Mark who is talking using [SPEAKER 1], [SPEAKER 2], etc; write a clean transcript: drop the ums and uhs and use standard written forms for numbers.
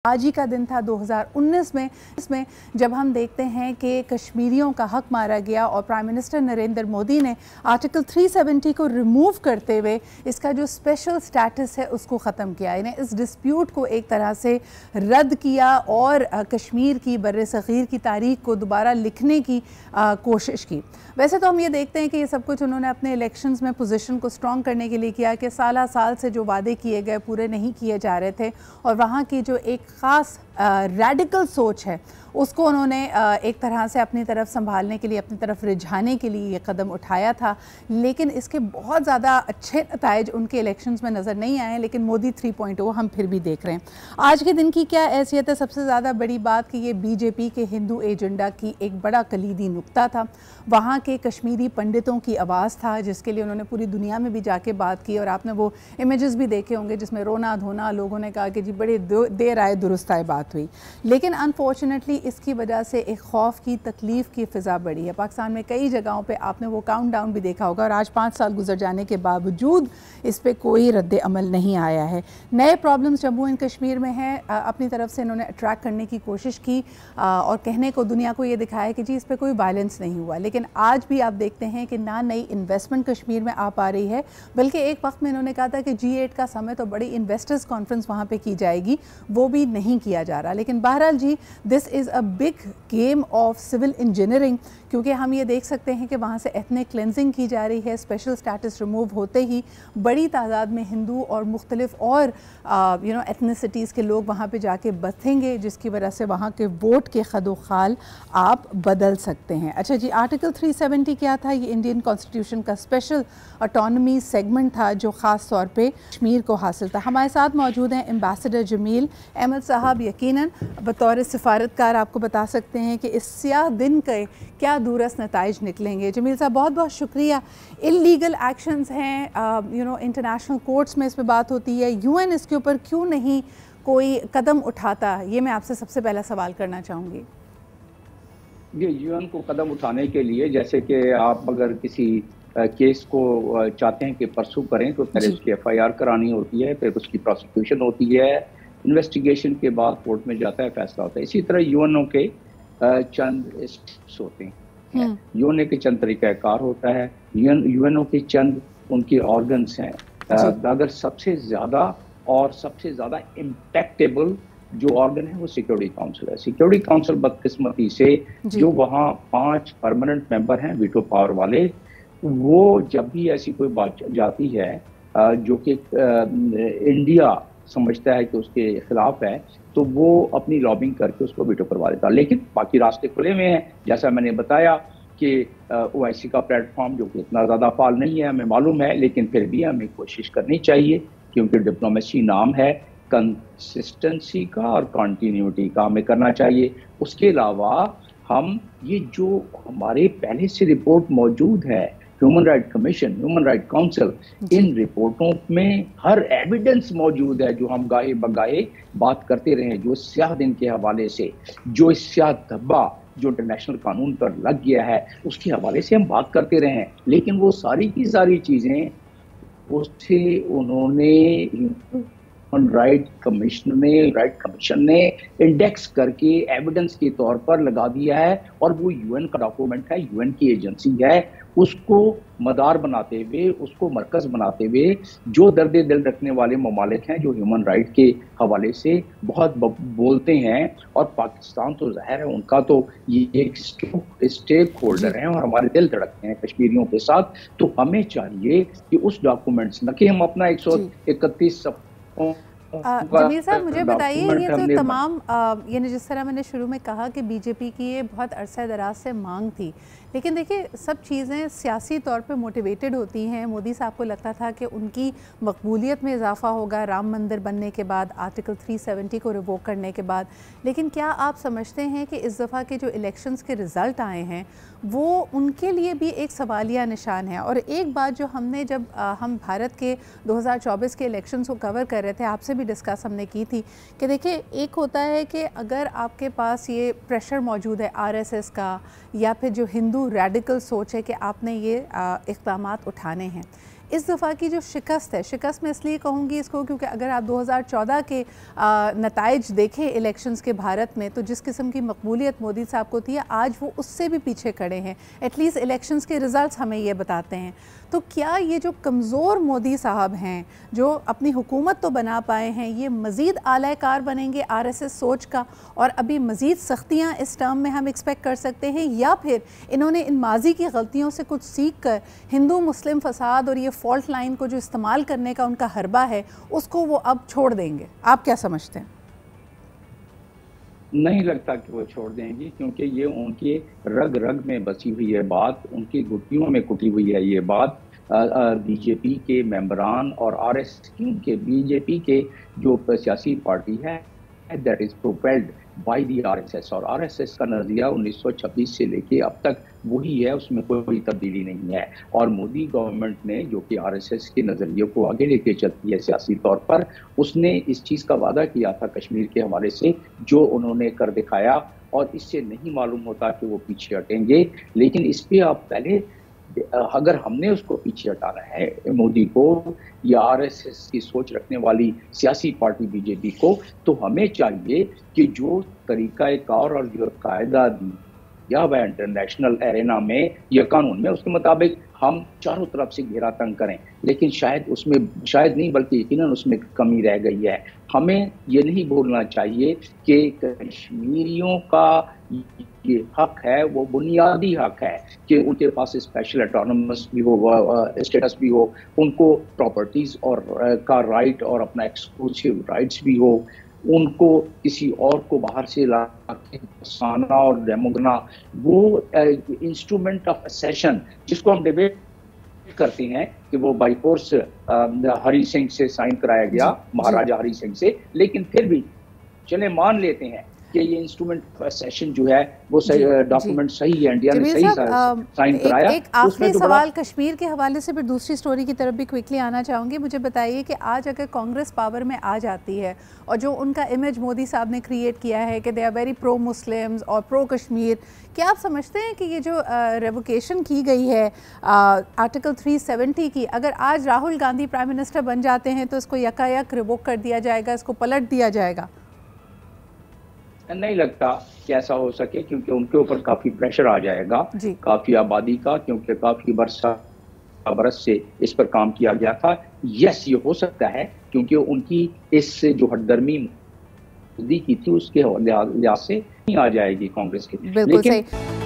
[SPEAKER 1] आज ही का दिन था 2019 में, इसमें जब हम देखते हैं कि कश्मीरियों का हक मारा गया और प्राइम मिनिस्टर नरेंद्र मोदी ने आर्टिकल 370 को रिमूव करते हुए इसका जो स्पेशल स्टेटस है उसको ख़त्म किया। इन्हें इस डिस्प्यूट को एक तरह से रद्द किया और कश्मीर की बर्र-ए-सग़ीर की तारीख़ को दोबारा लिखने की कोशिश की। वैसे तो हम ये देखते हैं कि ये सब कुछ उन्होंने अपने इलेक्शंस में पोजीशन को स्ट्रॉन्ग करने के लिए किया कि साल से जो वादे किए गए पूरे नहीं किए जा रहे थे और वहाँ की जो एक ख़ास रैडिकल सोच है उसको उन्होंने एक तरह से अपनी तरफ संभालने के लिए, अपनी तरफ रिझाने के लिए ये कदम उठाया था। लेकिन इसके बहुत ज़्यादा अच्छे नताइज उनके इलेक्शंस में नज़र नहीं आए, लेकिन मोदी 3.0 हम फिर भी देख रहे हैं। आज के दिन की क्या हैसियत है? सबसे ज़्यादा बड़ी बात कि ये बीजेपी के हिंदू एजेंडा की एक बड़ा कलीदी नुक्ता था। वहाँ के कश्मीरी पंडितों की आवाज़ था जिसके लिए उन्होंने पूरी दुनिया में भी जाके बात की और आपने वो इमेजेस भी देखे होंगे जिसमें रोना धोना, लोगों ने कहा कि जी बड़े देर आए दुरुस्त आए बात हुई। लेकिन अनफॉर्चुनेटली इसकी वजह से एक खौफ की, तकलीफ़ की फ़िज़ा बढ़ी है। पाकिस्तान में कई जगहों पे आपने वो काउंटडाउन भी देखा होगा और आज 5 साल गुजर जाने के बावजूद इस पर कोई रद्द अमल नहीं आया है। नए प्रॉब्लम्स जम्मू एंड कश्मीर में हैं। अपनी तरफ से इन्होंने अट्रैक्ट करने की कोशिश की और कहने को, दुनिया को ये दिखाया कि जी इस पर कोई वायलेंस नहीं हुआ। लेकिन आज भी आप देखते हैं कि ना नई इन्वेस्टमेंट कश्मीर में आ पा रही है, बल्कि एक वक्त में इन्होंने कहा था कि G8 का समिट और बड़ी इन्वेस्टर्स कॉन्फ्रेंस वहाँ पर की जाएगी, वो भी नहीं किया जा रहा। लेकिन बहरहाल जी, this is a big game of civil engineering, क्योंकि हम ये देख सकते हैं कि वहाँ से एथनिक क्लेंजिंग की जा रही है। स्पेशल स्टेटस रिमूव होते ही बड़ी तादाद में हिंदू और मुख्तलिफ और एथनिसिटीज़ के लोग वहाँ पे जाके बसेंगे, जिसकी वजह से वहाँ के वोट के खदोखाल आप बदल सकते हैं। अच्छा जी, आर्टिकल 370 क्या था? ये इंडियन कॉन्स्टिट्यूशन का स्पेशल ऑटोनमी सेगमेंट था जो ख़ास तौर पे कश्मीर को हासिल था। हमारे साथ मौजूद हैं एम्बेसडर जमील अहमद साहब। यकीनन बतौर सिफारतकार आपको बता सकते हैं कि इस स्याह दिन के क्या दूरस नताइज निकलेंगे। जमील साहब, बहुत बहुत शुक्रिया। इल्लीगल एक्शंस हैं, इंटरनेशनल कोर्ट्स में इस पर बात होती है, UN इसके ऊपर क्यों नहीं कोई कदम उठाता? ये मैं आपसे सबसे पहला सवाल करना चाहूँगी।
[SPEAKER 2] ये UN को कदम उठाने के लिए, जैसे कि आप अगर किसी केस को चाहते हैं कि परसू करें तो पहले उसकी FIR करानी होती है, फिर उसकी प्रोसिक्यूशन होती है, इन्वेस्टिगेशन के बाद कोर्ट में जाता है, फैसला होता है। इसी तरह UNO के चंद स्टेप्स होते हैं, UNO के चंद तरीक़ाकार होता है, UNO के चंद उनके ऑर्गन्स हैं। अगर सबसे ज़्यादा इम्पैक्टेबल जो ऑर्गन है वो सिक्योरिटी काउंसिल है। सिक्योरिटी काउंसिल बदकिस्मती से जो वहाँ 5 परमानेंट मेंबर हैं वीटो पावर वाले, वो जब भी ऐसी कोई बात जाती है जो कि इंडिया समझता है कि उसके खिलाफ है, तो वो अपनी लॉबिंग करके उसको वीटो करवा देता। लेकिन बाकी रास्ते खुले हुए हैं, जैसा मैंने बताया कि OIC का प्लेटफॉर्म जो कि इतना ज़्यादा फाल नहीं है, हमें मालूम है, लेकिन फिर भी हमें कोशिश करनी चाहिए क्योंकि डिप्लोमेसी नाम है, कंसिस्टेंसी का और कंटिन्यूटी का हमें करना चाहिए। उसके अलावा हम ये जो हमारे पहले से रिपोर्ट मौजूद है, human right commission, human right council, इन रिपोर्टों में हर एविडेंस मौजूद है जो हम गाहे बगाहे बात करते रहे, जो स्याह दिन के हवाले से, जो स्याह धब्बा जो इंटरनेशनल कानून पर लग गया है उसके हवाले से हम बात करते रहे हैं। लेकिन वो सारी की सारी चीज़ें उससे उन्होंने राइट कमीशन ने इंडेक्स करके एविडेंस के तौर पर लगा दिया है और वो UN का डॉक्यूमेंट है, UN की एजेंसी है, उसको मदार बनाते हुए, उसको मरकज़ बनाते हुए जो दर्द दिल रखने वाले ममालिक हैं जो ह्यूमन राइट के हवाले से बहुत बोलते हैं, और पाकिस्तान तो ज़ाहिर है उनका तो ये एक स्टेक होल्डर है और हमारे दिल धड़कते हैं कश्मीरियों के साथ। तो हमें चाहिए कि उस डॉक्यूमेंट्स न कि हम अपना 131
[SPEAKER 1] जमील साहब, मुझे बताइए, ये तो तमाम यानी जिस तरह मैंने शुरू में कहा कि बीजेपी की ये बहुत अरसा दराज से मांग थी, लेकिन देखिए सब चीज़ें सियासी तौर पे मोटिवेटेड होती हैं। मोदी साहब को लगता था कि उनकी मकबूलियत में इजाफा होगा राम मंदिर बनने के बाद, आर्टिकल 370 को रिवोक करने के बाद। लेकिन क्या आप समझते हैं कि इस दफ़ा के जो इलेक्शंस के रिज़ल्ट आए हैं वो उनके लिए भी एक सवालिया निशान है? और एक बात जो हमने जब हम भारत के 2024 के इलेक्शंस को कवर कर रहे थे, आपसे भी डिस्कस हमने की थी कि देखिए, एक होता है कि अगर आपके पास ये प्रेशर मौजूद है RSS का या फिर जो हिंदू रेडिकल सोच है कि आपने ये इक़दामात उठाने हैं, इस दफ़ा की जो शिकस्त है, शिकस्त मैं इसलिए कहूँगी इसको क्योंकि अगर आप 2014 के नताइज देखें इलेक्शंस के भारत में, तो जिस किस्म की मकबूलियत मोदी साहब को थी, आज वो उससे भी पीछे खड़े हैं। एटलीस्ट इलेक्शंस के रिज़ल्ट्स हमें ये बताते हैं। तो क्या ये जो कमज़ोर मोदी साहब हैं, जो अपनी हुकूमत तो बना पाए हैं, ये मज़ीद आलाकार बनेंगे RSS सोच का, और अभी मज़ीद सख्तियाँ इस टर्म में हम एक्सपेक्ट कर सकते हैं, या फिर इन्होंने इन माजी की गलतियों से कुछ सीख कर हिंदू मुस्लिम फसाद और ये फॉल्ट लाइन को जो इस्तेमाल करने का उनका हरबा है, उसको वो अब छोड़ देंगे? आप क्या समझते हैं?
[SPEAKER 2] नहीं लगता कि वो छोड़ देंगे, क्योंकि ये उनके रग रग में बसी हुई है बात, उनकी घुटनियों में कुटी हुई है ये बात। बीजेपी के मेंबरान और RSQ के, बीजेपी के जो सियासी पार्टी है, that is propelled by the RSS, और RSS का नजरिया 1926 से लेके अब तक वही है, उसमें कोई तब्दीली नहीं है। और मोदी गवर्नमेंट ने, जो कि RSS के नजरिए को आगे लेके चलती है सियासी तौर पर, उसने इस चीज़ का वादा किया था कश्मीर के हवाले से, जो उन्होंने कर दिखाया, और इससे नहीं मालूम होता कि वो पीछे हटेंगे। लेकिन इस पर आप पहले, अगर हमने उसको पीछे हटाना है मोदी को या RSS की सोच रखने वाली सियासी पार्टी बीजेपी को, तो हमें चाहिए कि जो तरीक़ाकार और जो कायदा दिया हुआ इंटरनेशनल एरेना में या कानून में, उसके मुताबिक हम चारों तरफ से घेरा तंग करें। लेकिन शायद उसमें, शायद नहीं बल्कि यकीनन उसमें कमी रह गई है। हमें ये नहीं भूलना चाहिए कि कश्मीरियों का ये हक है, वो बुनियादी हक है कि उनके पास स्पेशल ऑटोनमस भी हो, स्टेटस भी हो, उनको प्रॉपर्टीज और का राइट और अपना एक्सक्लूसिव राइट्स भी हो, उनको किसी और को बाहर से ला के फसाना और डेमोगना, वो इंस्ट्रूमेंट ऑफ असेशन जिसको हम डिबेट करते हैं कि वो बाई फोर्स हरि सिंह से साइन कराया गया, महाराजा हरि सिंह से, लेकिन फिर भी चले मान लेते हैं कि ये इंस्ट्रूमेंट सेशन जो है वो सही, डॉक्यूमेंट सही है, इंडिया ने सही साइन कराया।
[SPEAKER 1] एक आखिरी सवाल कश्मीर के हवाले से, फिर दूसरी स्टोरी की तरफ भी क्विकली आना चाहूँगी। मुझे बताइए कि आज अगर कांग्रेस पावर में आ जाती है, और जो उनका इमेज मोदी साहब ने क्रिएट किया है कि they are very pro Muslims और प्रो कश्मीर, क्या आप समझते हैं कि ये जो रेवोकेशन की गई है आर्टिकल 370 की, अगर आज राहुल गांधी प्राइम मिनिस्टर बन जाते हैं तो इसको यकायक रिवोक कर दिया जाएगा, इसको पलट दिया जाएगा?
[SPEAKER 2] नहीं लगता कि ऐसा हो सके, क्योंकि उनके ऊपर काफी प्रेशर आ जाएगा, काफी आबादी का, क्योंकि काफी बरस से इस पर काम किया गया था। यस, ये हो सकता है, क्योंकि उनकी इस जो हटदर्मी मोदी की थी उसके लिहाज से नहीं आ जाएगी कांग्रेस के,
[SPEAKER 1] बिल्कुल सही।